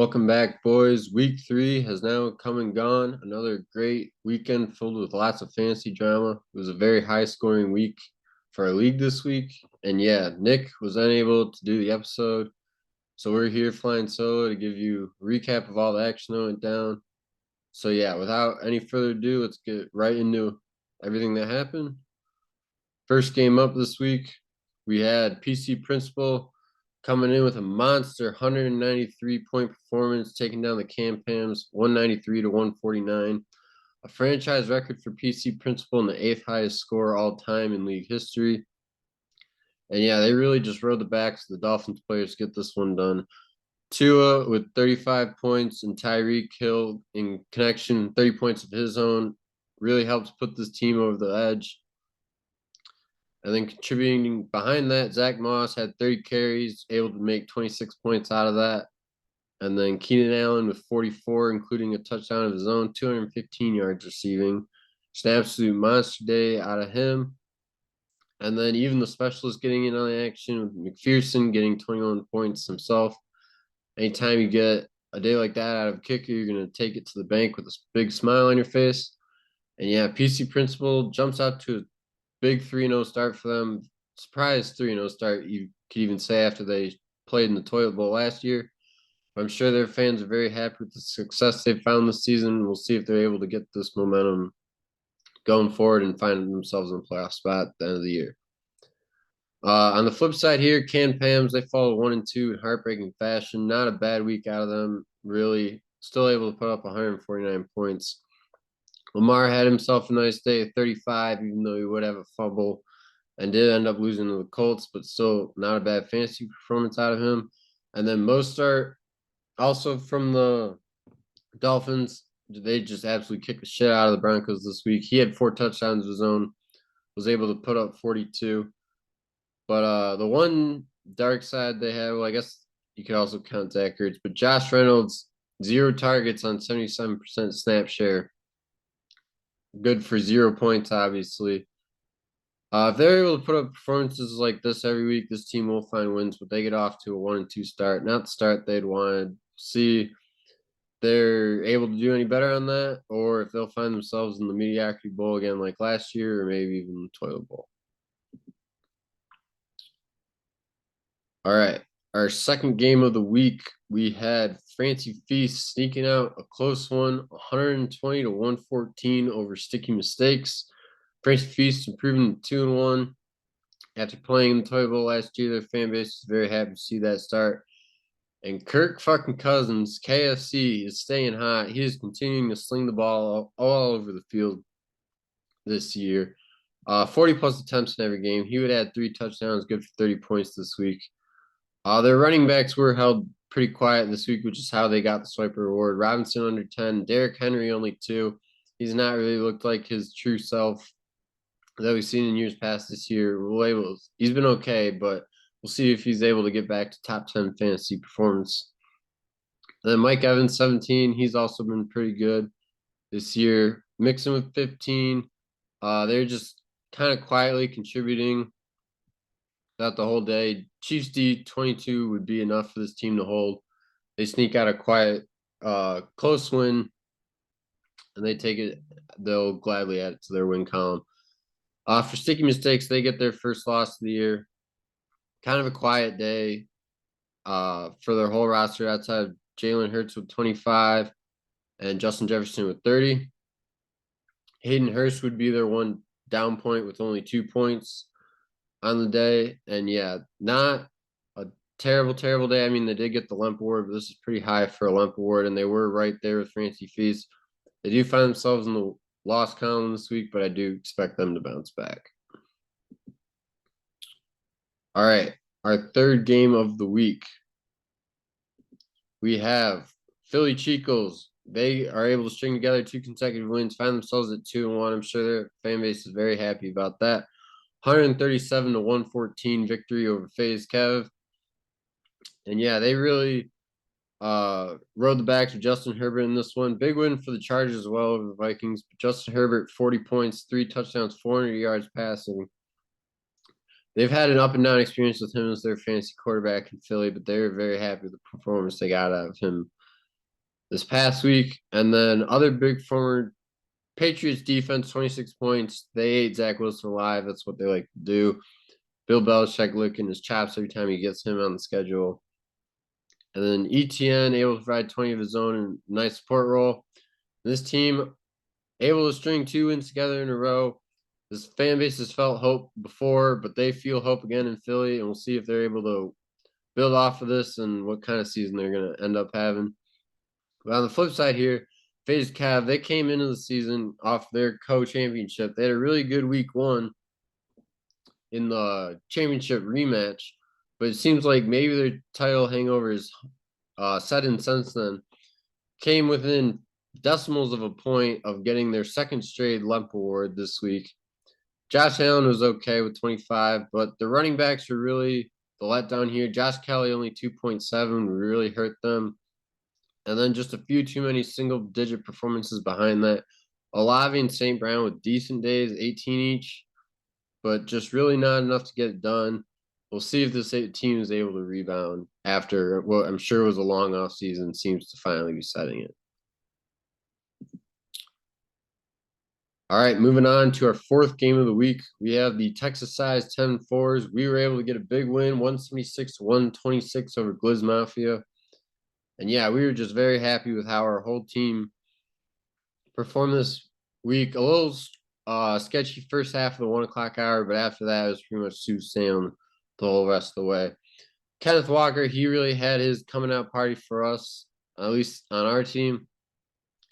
Welcome back, boys. Week 3 has now come and gone. Another great weekend filled with lots of fantasy drama. It was a very high scoring week for our league this week. And yeah, Nick was unable to do the episode. So we're here flying solo to give you a recap of all the action that went down. So yeah, without any further ado, let's get right into everything that happened. First game up this week, we had PC Principal coming in with a monster 193 point performance, taking down the Canned Pams 193 to 149. A franchise record for PC Principal and the 8th highest score all time in league history. And yeah, they really just rode the backs of the Dolphins players to get this one done. Tua with 35 points and Tyreek Hill in connection, 30 points of his own, really helps put this team over the edge. And then contributing behind that, Zach Moss had 30 carries, able to make 26 points out of that. And then Keenan Allen with 44, including a touchdown of his own, 215 yards receiving. Just an absolute monster day out of him. And then even the specialist getting in on the action with McPherson getting 21 points himself. Anytime you get a day like that out of a kicker, you're going to take it to the bank with a big smile on your face. And yeah, PC Principal jumps out to a big 3-0 start for them. Surprise 3-0 start, you could even say, after they played in the toilet bowl last year. I'm sure their fans are very happy with the success they've found this season. We'll see if they're able to get this momentum going forward and find themselves in a playoff spot at the end of the year. On the flip side here, Canned Pams, they follow 1-2 in heartbreaking fashion. Not a bad week out of them, really. Still able to put up 149 points. Lamar had himself a nice day at 35, even though he would have a fumble and did end up losing to the Colts, but still not a bad fantasy performance out of him. And then Mostert, also from the Dolphins, they just absolutely kicked the shit out of the Broncos this week. He had 4 touchdowns of his own, was able to put up 42. But the one dark side they have, well, I guess you could also count Zach Ertz, but Josh Reynolds, 0 targets on 77% snap share. Good for 0 points, obviously. If they're able to put up performances like this every week, this team will find wins, but they get off to a 1-2 start. Not the start they'd wanted. See if they're able to do any better on that, or if they'll find themselves in the mediocrity bowl again like last year, or maybe even the toilet bowl. All right. Our second game of the week, we had Francy Feast sneaking out a close one, 120 to 114 over Sticky Mistakes. Francy Feast improving to 2-1. After playing in the Toy Bowl last year, their fan base is very happy to see that start. And Kirk fucking Cousins, KFC, is staying hot. He is continuing to sling the ball all over the field this year. 40 plus attempts in every game. He would add 3 touchdowns, good for 30 points this week. Their running backs were held pretty quiet this week, which is how they got the swiper reward. Robinson under 10, Derrick Henry only 2. He's not really looked like his true self that we've seen in years past this year. He's been okay, but we'll see if he's able to get back to top 10 fantasy performance. And then Mike Evans, 17. He's also been pretty good this year. Mixing with 15. They're just kind of quietly contributing throughout the whole day. Chiefs D 22 would be enough for this team to hold. They sneak out a quiet, close win, and they take it. They'll gladly add it to their win column. For Sticky Mistakes, they get their first loss of the year. Kind of a quiet day for their whole roster outside of Jalen Hurts with 25 and Justin Jefferson with 30. Hayden Hurst would be their one down point with only 2 points on the day. And yeah, not a terrible day. I mean, they did get the Lemp Award, but this is pretty high for a Lemp Award, and they were right there with Francy Feast. They do find themselves in the loss column this week, but I do expect them to bounce back. All right, our third game of the week. We have Philly Cheekles. They are able to string together 2 consecutive wins, find themselves at 2-1. I'm sure their fan base is very happy about that. 137 to 114 victory over FaZe Kev. And yeah, they really rode the backs of Justin Herbert in this one. Big win for the Chargers as well over the Vikings. But Justin Herbert, 40 points, 3 touchdowns, 400 yards passing. They've had an up and down experience with him as their fantasy quarterback in Philly, but they were very happy with the performance they got out of him this past week. And then other big former Patriots defense, 26 points. They ate Zach Wilson alive. That's what they like to do. Bill Belichick licking his chops every time he gets him on the schedule. And then ETN able to provide 20 of his own in a nice support role. This team able to string 2 wins together in a row. This fan base has felt hope before, but they feel hope again in Philly, and we'll see if they're able to build off of this and what kind of season they're going to end up having. But on the flip side here, FaZe Cav, they came into the season off their co-championship. They had a really good week 1 in the championship rematch, but it seems like maybe their title hangover is set in since then. Came within decimals of a point of getting their second straight Lemp award this week. Josh Allen was okay with 25, but the running backs were really the letdown here. Josh Kelly only 2.7 really hurt them. And then just a few too many single-digit performances behind that. Olave and St. Brown with decent days, 18 each, but just really not enough to get it done. We'll see if this team is able to rebound after what I'm sure was a long off season seems to finally be setting it. All right, moving on to our 4th game of the week. We have the Texas size 10-4s. We were able to get a big win, 176-126 over Glizz Mafia. And yeah, we were just very happy with how our whole team performed this week. A little sketchy first half of the 1 o'clock hour, but after that, it was pretty much smooth sailing the whole rest of the way. Kenneth Walker, he really had his coming out party for us, at least on our team.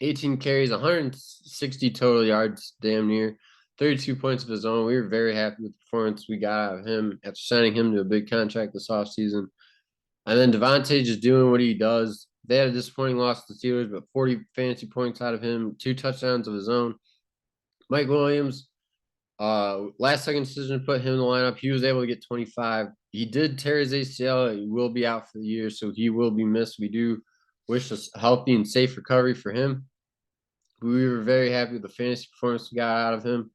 18 carries, 160 total yards, damn near. 32 points of his own. We were very happy with the performance we got out of him after signing him to a big contract this offseason. And then Devontae just doing what he does. They had a disappointing loss to the Steelers, but 40 fantasy points out of him, 2 touchdowns of his own. Mike Williams, last second decision to put him in the lineup. He was able to get 25. He did tear his ACL. He will be out for the year, so he will be missed. We do wish a healthy and safe recovery for him. We were very happy with the fantasy performance we got out of him.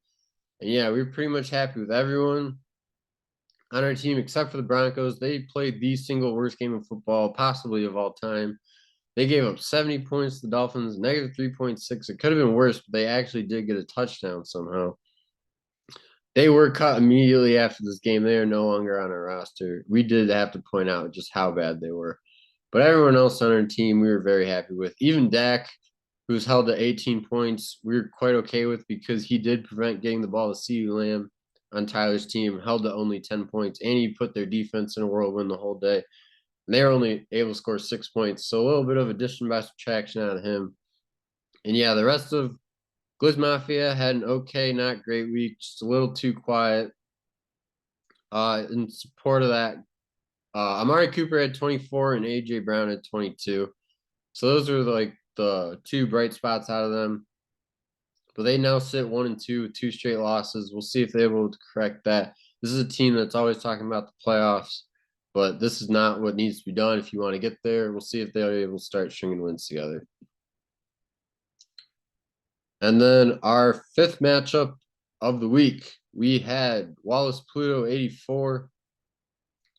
And yeah, we were pretty much happy with everyone on our team except for the Broncos. They played the single worst game of football possibly of all time. They gave up 70 points to the Dolphins, negative 3.6. It could have been worse, but they actually did get a touchdown somehow. They were cut immediately after this game. They are no longer on our roster. We did have to point out just how bad they were. But everyone else on our team, we were very happy with. Even Dak, who's held to 18 points, we were quite okay with because he did prevent getting the ball to CeeDee Lamb on Tyler's team, held to only 10 points, and he put their defense in a whirlwind the whole day. And they were only able to score 6 points, so a little bit of addition by subtraction out of him. And yeah, the rest of Glizz Mafia had an okay, not great week, just a little too quiet. In support of that, Amari Cooper had 24 and A.J. Brown had 22. So those are like the 2 bright spots out of them. But they now sit 1-2 with 2 straight losses. We'll see if they're able to correct that. This is a team that's always talking about the playoffs, but this is not what needs to be done if you want to get there. We'll see if they're able to start stringing wins together. And then our 5th matchup of the week, we had WalllessPluto 84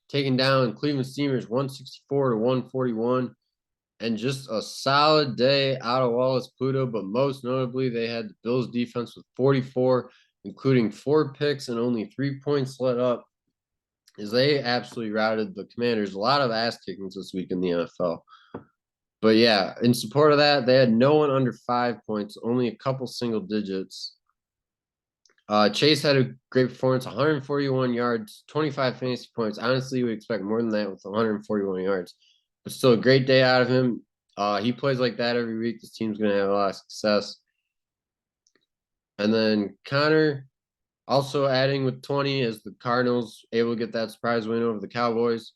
taking down Cleveland Steamers 164-141. And just a solid day out of WalllessPluto, but most notably, they had the Bills defense with 44, including 4 picks and only 3 points let up, as they absolutely routed the Commanders. A lot of ass kickings this week in the NFL. But yeah, in support of that, they had no one under 5 points, only a couple single digits. Chase had a great performance, 141 yards, 25 fantasy points. Honestly, you would expect more than that with 141 yards. But still a great day out of him. He plays like that every week. This team's going to have a lot of success. And then Connor also adding with 20 as the Cardinals able to get that surprise win over the Cowboys.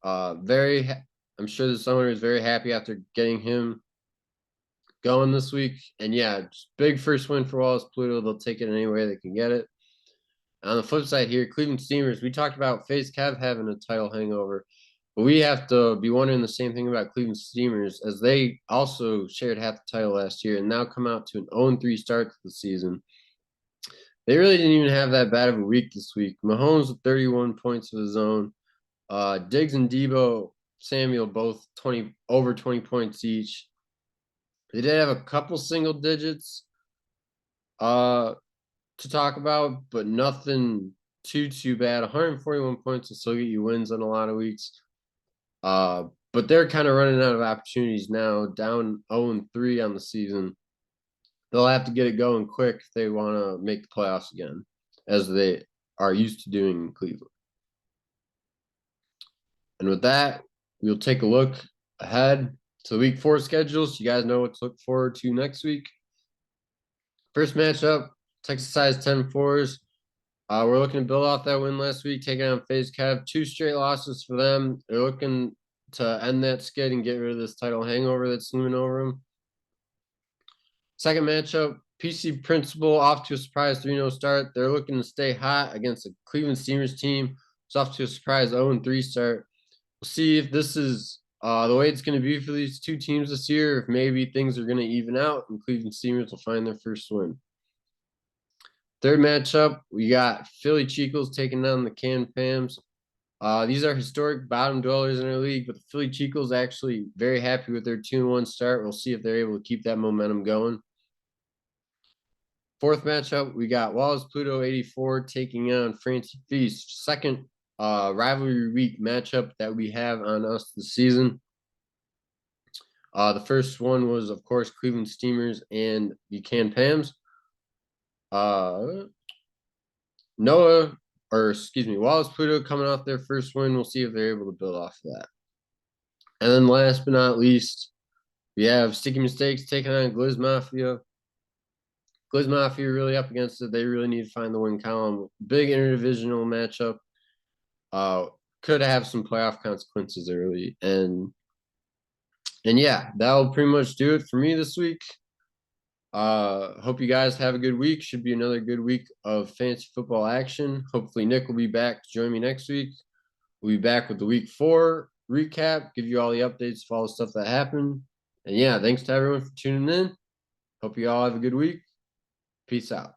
I'm sure the owner is very happy after getting him going this week. And yeah, just big first win for WalllessPluto. They'll take it any way they can get it. On the flip side here, Cleveland Steamers, we talked about FaZe Cav having a title hangover. But we have to be wondering the same thing about Cleveland Steamers, as they also shared half the title last year and now come out to an 0-3 start to the season. They really didn't even have that bad of a week this week. Mahomes with 31 points of his own. Diggs and Debo Samuel both over 20 points each. They did have a couple single digits to talk about, but nothing too bad. 141 points will still get you wins in a lot of weeks. But they're kind of running out of opportunities now, down 0-3 on the season. They'll have to get it going quick if they want to make the playoffs again, as they are used to doing in Cleveland. And with that, we'll take a look ahead to the week 4 schedule so you guys know what to look forward to next week. First matchup, Texas size 10-4s. We're looking to build off that win last week, taking on FaZe Kev. 2 straight losses for them. They're looking to end that skid and get rid of this title hangover that's looming over them. Second matchup, PC Principal off to a surprise 3-0 start. They're looking to stay hot against the Cleveland Steamers team. It's off to a surprise 0-3 start. We'll see if this is the way it's going to be for these two teams this year, if maybe things are going to even out and Cleveland Steamers will find their first win. Third matchup, we got Philly Cheekles taking down the Canned Pams. These are historic bottom dwellers in our league, but the Philly Cheekles actually very happy with their 2-1 start. We'll see if they're able to keep that momentum going. Fourth matchup, we got WalllessPluto 84 taking on Francy Feast. Second rivalry week matchup that we have on us this season. The first one was, of course, Cleveland Steamers and the Canned Pams. WalllessPluto coming off their first win. We'll see if they're able to build off of that. And then last but not least, we have Sticky Mistakes taking on Glizz Mafia. Glizz Mafia really up against it. They really need to find the win column. Big interdivisional matchup. Could have some playoff consequences early. And yeah, that'll pretty much do it for me this week. Hope you guys have a good week. Should be another good week of fantasy football action. Hopefully Nick will be back to join me next week. We'll be back with the week 4 recap, give you all the updates of all the stuff that happened. And yeah, thanks to everyone for tuning in. Hope you all have a good week. Peace out.